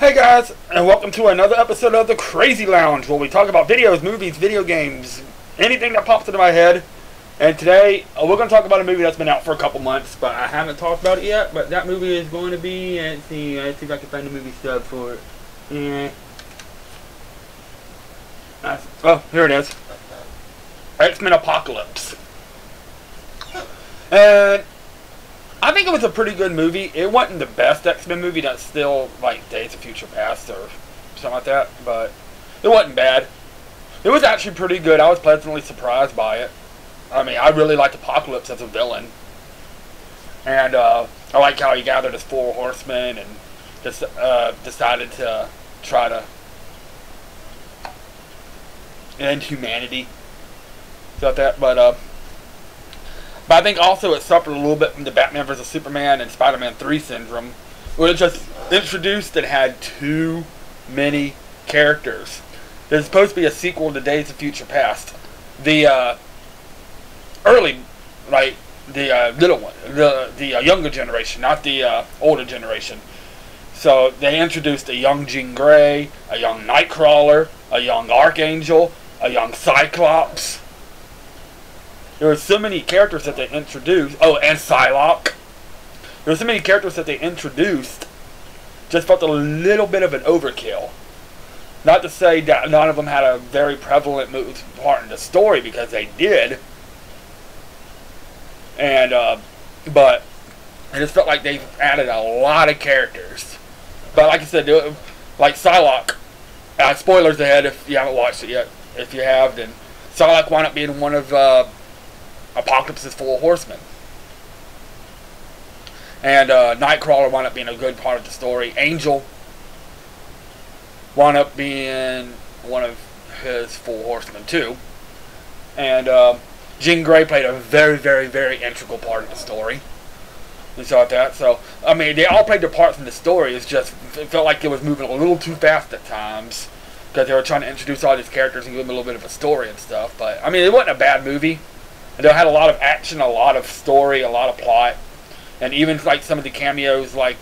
Hey guys, and welcome to another episode of The Crazy Lounge, where we talk about videos, movies, video games, anything that pops into my head. And today, we're going to talk about a movie that's been out for a couple months, but I haven't talked about it yet. But that movie is going to be, let's see if I can find the movie stub for it. Oh, here it is. X-Men Apocalypse. And I think it was a pretty good movie. It wasn't the best X-Men movie that's still like Days of Future Past or something like that, but it wasn't bad. It was actually pretty good. I was pleasantly surprised by it. I mean, I really liked Apocalypse as a villain. And I like how he gathered his 4 horsemen and just decided to try to end humanity. Stuff like that, but I think also it suffered a little bit from the Batman vs. Superman and Spider-Man 3 syndrome, where it just introduced and had too many characters. There's supposed to be a sequel to Days of Future Past. The early, like, the little one, the younger generation, not the older generation. So they introduced a young Jean Grey, a young Nightcrawler, a young Archangel, a young Cyclops. There were so many characters that they introduced. Oh, and Psylocke. There were so many characters that they introduced. Just felt a little bit of an overkill. Not to say that none of them had a very prevalent part in the story, because they did. And but I just felt like they added a lot of characters. But like I said, like Psylocke. Spoilers ahead if you haven't watched it yet. If you have, then Psylocke wound up being one of Apocalypse's 4 horsemen. And Nightcrawler wound up being a good part of the story. Angel wound up being one of his 4 horsemen too. And Jean Grey played a very, very, very integral part of the story. And so like that. So I mean, they all played their parts in the story. It felt like it was moving a little too fast at times, because they were trying to introduce all these characters and give them a little bit of a story and stuff. But I mean, it wasn't a bad movie. And they had a lot of action, a lot of story, a lot of plot, and even like some of the cameos, like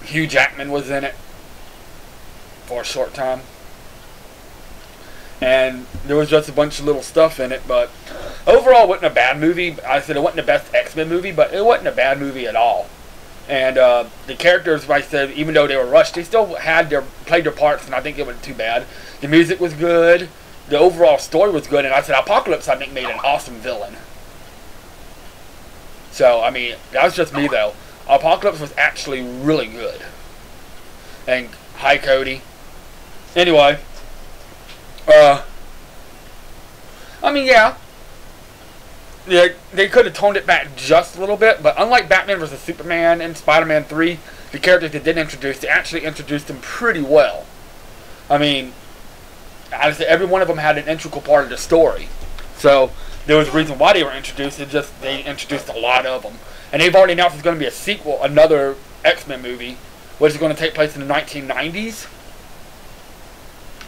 Hugh Jackman was in it for a short time. And there was just a bunch of little stuff in it, but overall, it wasn't a bad movie. I said it wasn't the best X-Men movie, but it wasn't a bad movie at all. And the characters, like I said, even though they were rushed, they still played their parts, and I think it wasn't too bad. The music was good. The overall story was good, and I said Apocalypse, I think, made an awesome villain. So, I mean, that was just me, though. Apocalypse was actually really good. And, hi, Cody. Anyway, I mean, yeah. They could have toned it back just a little bit, but unlike Batman vs. Superman and Spider-Man 3, the characters they did introduce, they actually introduced them pretty well. I mean, honestly, every one of them had an integral part of the story. So, there was a reason why they were introduced. It's just they introduced a lot of them. And they've already announced there's going to be a sequel, another X-Men movie, which is going to take place in the 1990s.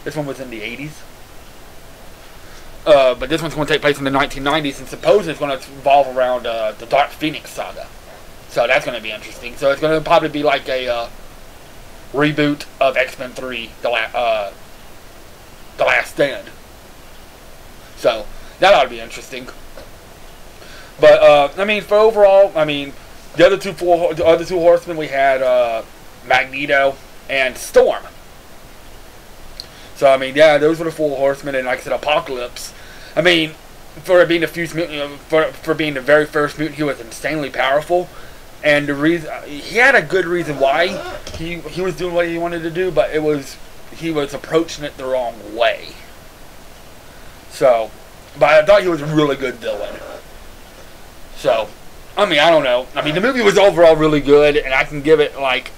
This one was in the 80s. But this one's going to take place in the 1990s, and supposedly it's going to revolve around the Dark Phoenix saga. So that's going to be interesting. So it's going to probably be like a reboot of X-Men 3, The Last Stand. So that ought to be interesting. But I mean, for overall, I mean, the other two horsemen, we had Magneto and Storm. So I mean, yeah, those were the 4 horsemen, and like I said, Apocalypse. I mean, for being for being the very first mutant, he was insanely powerful, and the reason he had a good reason why he was doing what he wanted to do, but he was approaching it the wrong way. So, but I thought he was a really good villain. So, I mean, I don't know. I mean, the movie was overall really good, and I can give it like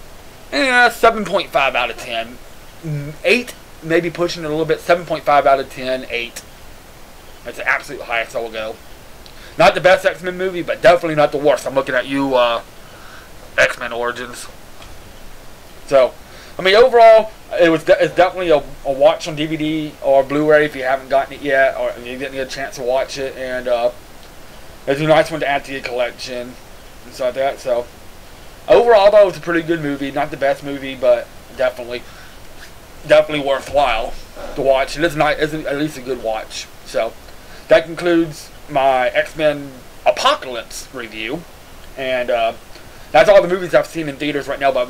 7.5 out of 10. 8, maybe pushing it a little bit. 7.5 out of 10, 8. That's the absolute highest I will go. Not the best X-Men movie, but definitely not the worst. I'm looking at you, X-Men Origins. So, I mean, overall, it's definitely a watch on DVD or Blu-ray if you haven't gotten it yet, or if you didn't get a chance to watch it. And it's a nice one to add to your collection and stuff like that. So, overall, I thought it was a pretty good movie. Not the best movie, but definitely worthwhile to watch. It is not, isn't at least a good watch. So that concludes my X-Men Apocalypse review, and that's all the movies I've seen in theaters right now. But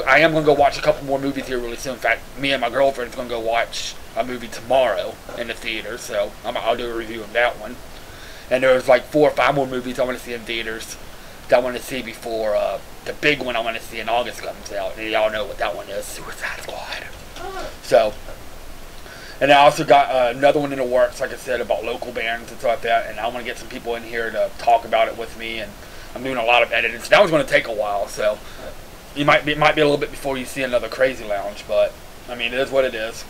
I am gonna go watch a couple more movies here really soon. In fact, me and my girlfriend's gonna go watch a movie tomorrow in the theater, so I'll do a review of that one. And there's like 4 or 5 more movies I want to see in theaters that I want to see before the big one I want to see in August comes out. And y'all know what that one is, Suicide Squad. So, and I also got another one in the works, like I said, about local bands and stuff like that. And I want to get some people in here to talk about it with me. And I'm doing a lot of editing, so that was going to take a while. So it might be a little bit before you see another Crazy Lounge, but I mean, it is what it is.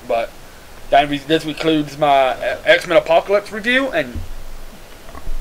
But this concludes my X-Men Apocalypse review, and